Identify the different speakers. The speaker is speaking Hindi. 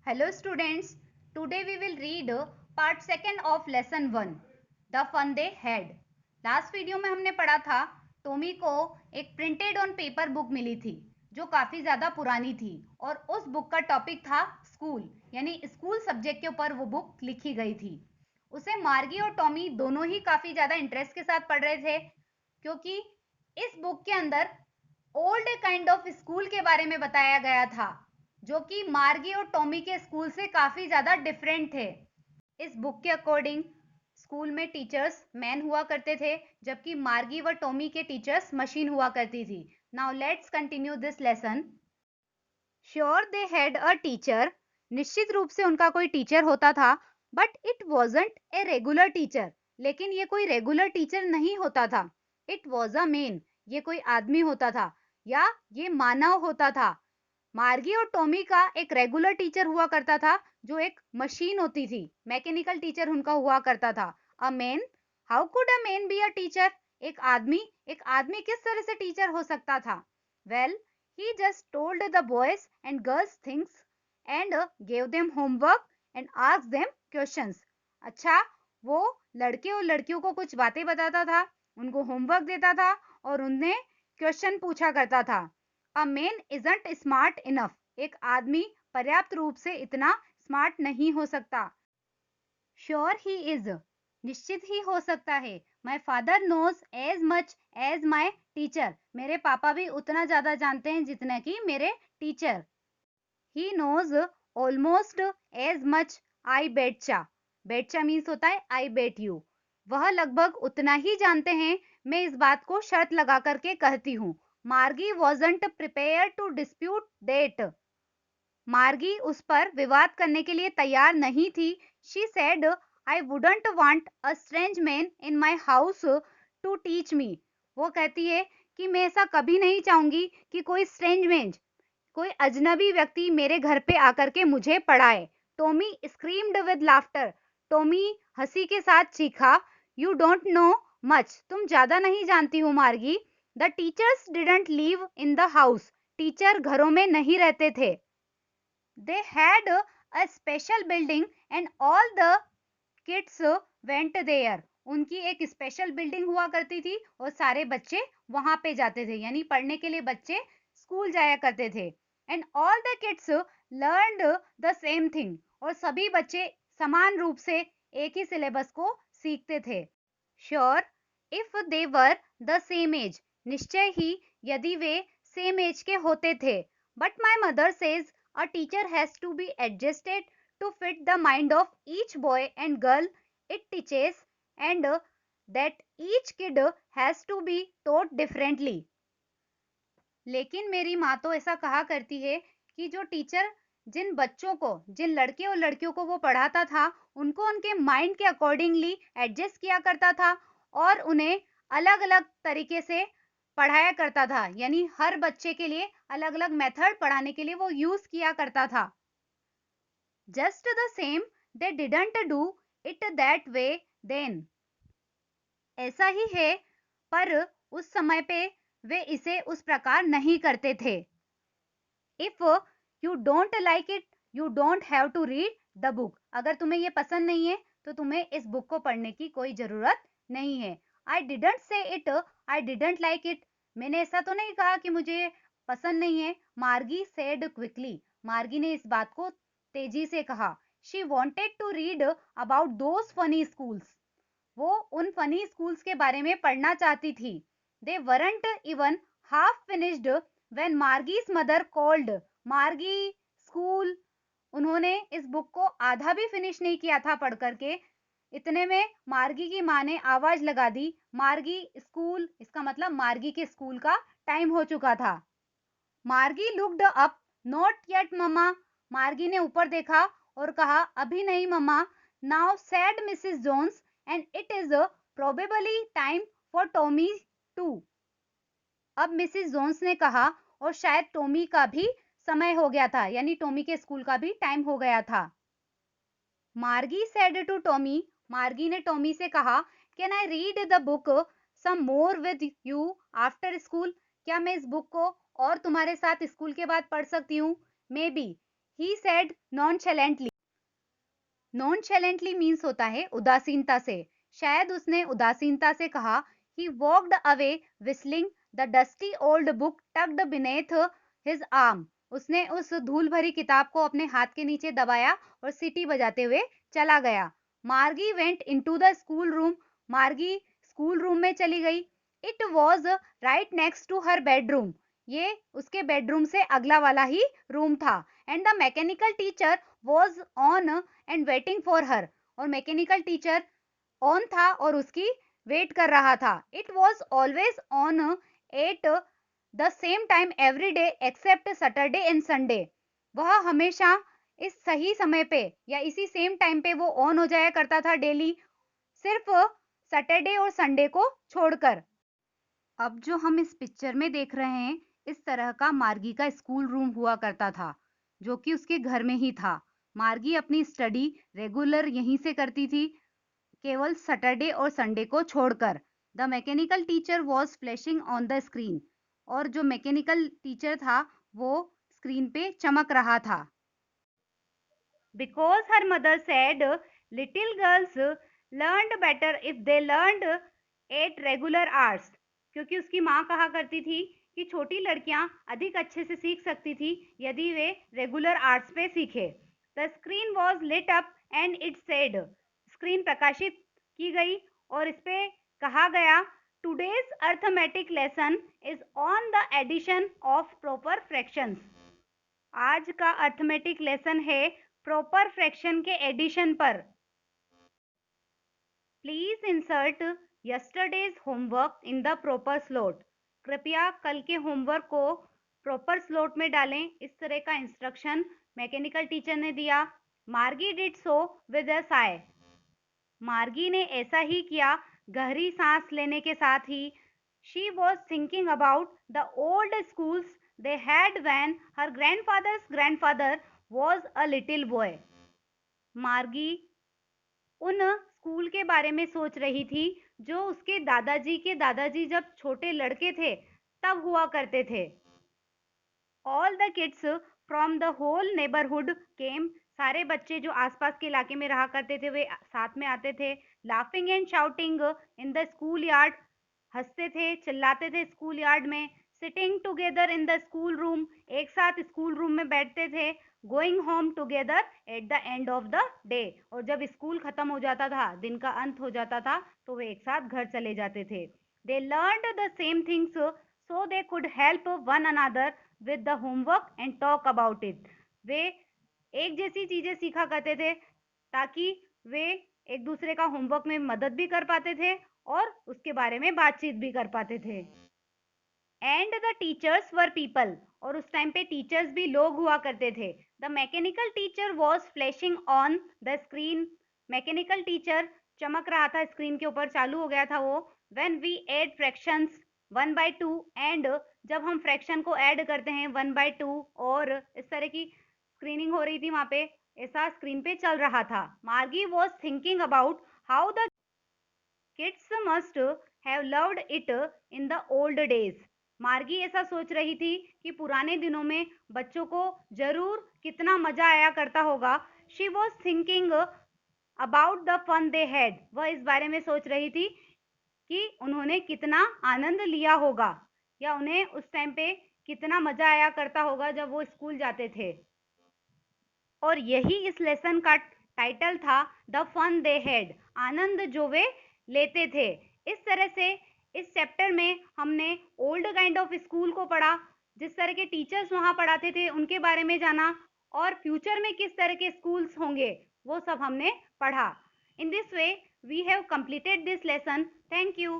Speaker 1: Hello students, today we will read part second of lesson 1, The Fun They Had. Last video में हमने पढ़ा था टॉमी को एक प्रिंटेड ऑन पेपर बुक मिली थी जो काफ़ी ज़्यादा पुरानी थी और उस बुक का टॉपिक था स्कूल, यानी स्कूल सब्जेक्ट के ऊपर वो बुक लिखी गई थी। उसे मार्गी और टॉमी दोनों ही काफ़ी ज़्यादा इंटरेस्ट के साथ पढ़ रहे थे क्योंकि इस बुक के अंदर ओल्ड काइंड ऑफ स्कूल के बारे में बताया गया था जो कि मार्गी और टॉमी के स्कूल से काफी ज्यादा डिफरेंट थे। इस बुक के अकॉर्डिंग स्कूल में टीचर्स मैन हुआ करते थे जबकि मार्गी व टॉमी के टीचर्स मशीन हुआ करती थी। Now let's continue this lesson. Sure they had a teacher, निश्चित रूप से उनका कोई टीचर होता था, but it wasn't a regular teacher, लेकिन ये कोई रेगुलर टीचर नहीं होता था। इट वॉज अ मैन, ये कोई आदमी होता था या ये मानव होता था। मार्गी और टॉमी का एक रेगुलर टीचर हुआ करता था जो एक मशीन होती थी, मैकेनिकल टीचर उनका हुआ करता था। A man, how could a man be a teacher, एक आदमी किस तरह से टीचर हो सकता था? Well, he just told the boys and girls things and gave them homework and asked them questions. अच्छा, वो लड़के और लड़कियों को कुछ बातें बताता था, उनको होमवर्क देता था और उन्हें क्वेश्चन पूछा करता था। A man isn't smart enough, एक आदमी पर्याप्त रूप से इतना स्मार्ट नहीं हो सकता। श्योर ही इज, निश्चित ही हो सकता है। My father knows as much as my teacher, मेरे पापा भी उतना ज्यादा जानते हैं जितना कि मेरे teacher. He knows almost as much I betcha, betcha means होता है आई बेट यू, वह लगभग उतना ही जानते हैं, मैं इस बात को शर्त लगा करके कहती हूँ। Margie wasn't prepared to dispute that, Margie उस पर विवाद करने के लिए तैयार नहीं थी। She said, I wouldn't want a strange man in my house to teach me, वो कहती है कि मैं ऐसा कभी नहीं चाहूंगी कि कोई स्ट्रेंज मैन, कोई अजनबी व्यक्ति मेरे घर पे आकर के मुझे पढ़ाए। Tommy screamed with laughter, Tommy हंसी के साथ चीखा। यू डोंट नो मच, तुम ज्यादा नहीं जानती हो मार्गी। The teachers didn't live in the house, teacher घरों में नहीं रहते थे। They had a special building and all the kids went there. उनकी एक स्पेशल बिल्डिंग हुआ करती थी और सारे बच्चे वहां पे जाते थे, यानी पढ़ने के लिए बच्चे स्कूल जाया करते थे। And all the kids learned the same thing, और सभी बच्चे समान रूप से एक ही सिलेबस को सीखते थे। Sure, if they were the same age, निश्चय ही यदि वे सेम एज के होते थे। But my mother says a teacher has to be adjusted to fit the mind of each boy and girl it teaches, and that each kid has to be taught differently. लेकिन मेरी माँ तो ऐसा कहा करती है कि जो टीचर जिन बच्चों को, जिन लड़के और लड़कियों को वो पढ़ाता था, उनको उनके माइंड के अकॉर्डिंगली एडजस्ट किया करता था और उन्हें अलग अलग तरीके से पढ़ाया करता था, यानी हर बच्चे के लिए अलग अलग मेथड पढ़ाने के लिए वो यूज किया करता था। Just the same they didn't do it that way then, ऐसा ही है पर उस समय पे वे इसे उस प्रकार नहीं करते थे। If you don't like it you don't have to read the book, अगर तुम्हें ये पसंद नहीं है तो तुम्हें इस बुक को पढ़ने की कोई जरूरत नहीं है। I didn't say it, I didn't like it, मैंने ऐसा तो नहीं कहा कि मुझे पसंद नहीं है। मार्गी सेड क्विकली, मार्गी ने इस बात को तेजी से कहा। She wanted to read about those funny schools, वो उन फनी स्कूल्स के बारे में पढ़ना चाहती थी। They weren't even half finished when Margie's mother called, Margie school, उन्होंने इस बुक को आधा भी फिनिश नहीं किया था पढ़ करके, इतने में मार्गी की माँ ने आवाज लगा दी, मार्गी स्कूल, इसका मतलब मार्गी के स्कूल का टाइम हो चुका था। Margie looked up, not yet mamma, Margie ने ऊपर देखा और कहा अभी नहीं mamma. Now said Mrs Jones and it is probably time for Tommy too, अब मिसेस जोन्स ने कहा और शायद टॉमी का भी समय हो गया था, यानी टॉमी के स्कूल का भी टाइम हो गया था। मार्गी सेड टू टॉमी, मार्गी ने टॉमी से कहा can I read the book some more with you after school, क्या मैं इस बुक को और तुम्हारे साथ स्कूल के बाद पढ़ सकती हूँ? Maybe, he said nonchalantly. Nonchalantly means होता है उदासीनता से। शायद उसने उदासीनता से कहा। He walked away whistling, the dusty old book tucked beneath his arm. उसने उस धूल भरी किताब को अपने हाथ के नीचे दबाया और सीटी बजाते हुए चला गया। Margie went into the school room. Margie school room में चली गई। It was right next to her bedroom. ये उसके बेडरूम से अगला वाला ही रूम था। And the mechanical teacher was on and waiting for her. और मैकेनिकल टीचर ऑन था और उसकी वेट कर रहा था। It was always on at the same time every day except Saturday and Sunday. वह हमेशा इस सही समय पे या इसी सेम टाइम पे वो ऑन हो जाया करता था डेली, सिर्फ सैटरडे और संडे को छोड़कर। अब जो हम इस पिक्चर में देख रहे हैं, इस तरह का मार्गी का स्कूल रूम हुआ करता था, जो कि उसके घर में ही था। मार्गी अपनी स्टडी रेगुलर यहीं से करती थी, केवल सैटरडे और संडे को छोड़कर। The mechanical teacher was flashing on the screen. और जो मैकेनिकल टीचर था वो स्क्रीन पे चमक रहा था। Because her mother said little girls learned better if they learned at regular hours. क्योंकि उसकी माँ कहा करती थी कि छोटी लड़कियां अधिक अच्छे से सीख सकती थी यदि वे रेगुलर आवर्स पे सीखे। The screen was lit up and it said. Screen प्रकाशित की गई और इस पे कहा गया, today's arithmetic lesson is on the addition of proper fractions. आज का अर्थमेटिक लेसन है प्रॉपर फ्रैक्शन के एडिशन पर। Please insert yesterday's homework in the proper slot. कृपया कल के होमवर्क को प्रॉपर स्लॉट में डालें। इस तरह का इंस्ट्रक्शन मैकेनिकल टीचर ने दिया। मार्गी did so with a Sai. मार्गी ने ऐसा ही किया गहरी सांस लेने के साथ ही। She was thinking about the old schools they had when her grandfather's grandfather was a little boy. मार्गी उन स्कूल के बारे में सोच रही थी जो उसके दादाजी जब छोटे लड़के थे तब हुआ करते थे। All the kids from the whole neighbourhood came. सारे बच्चे जो आसपास के इलाके में रहा करते थे वे साथ में आते थे। Laughing and shouting in the school yard. हंसते थे, चिल्लाते थे स्कूल यार्ड में। Sitting together in the school room. एक साथ स्कूल रूम में बैठते थे। Going home together at the end of the day. और जब स्कूल खत्म हो जाता था, दिन का अंत हो जाता था, तो वे एक साथ घर चले जाते थे। They learned the same things so they could help one another with the homework and talk about it. वे एक जैसी चीजें सीखा करते थे ताकि वे एक दूसरे का होमवर्क में मदद भी कर पाते थे और उसके बारे में बातचीत भी कर पाते थे। And the teachers were people. और उस टाइम पे टीचर्स भी लोग हुआ करते थे। The mechanical teacher was flashing on the screen. Mechanical teacher चमक रहा था स्क्रीन के ऊपर, चालू हो गया था वो। When we add fractions 1/2 and जब हम फ्रैक्शन को ऐड करते हैं 1/2 और इस तरह की स्क्रीनिंग हो रही थी वहां पे, ऐसा स्क्रीन पे चल रहा था। मार्गी was thinking about how the kids must have loved it in the old days. मार्गी ऐसा सोच रही थी कि पुराने दिनों में बच्चों को जरूर कितना मजा आया करता होगा। She was thinking about the fun they had. वह इस बारे में सोच रही थी कि उन्होंने कितना आनंद लिया होगा या उन्हें उस टाइम पे कितना मजा आया करता होगा जब वो स्कूल जाते थे। और यही इस लेसन का टाइटल था, द फन दे हैड। आनंद जो वे लेते थे। इस तरह से इस चैप्टर में हमने ओल्ड काइंड ऑफ स्कूल को पढ़ा, जिस तरह के टीचर्स वहां पढ़ाते थे उनके बारे में जाना, और फ्यूचर में किस तरह के स्कूल्स होंगे वो सब हमने पढ़ा। In this way we have completed this lesson. Thank you.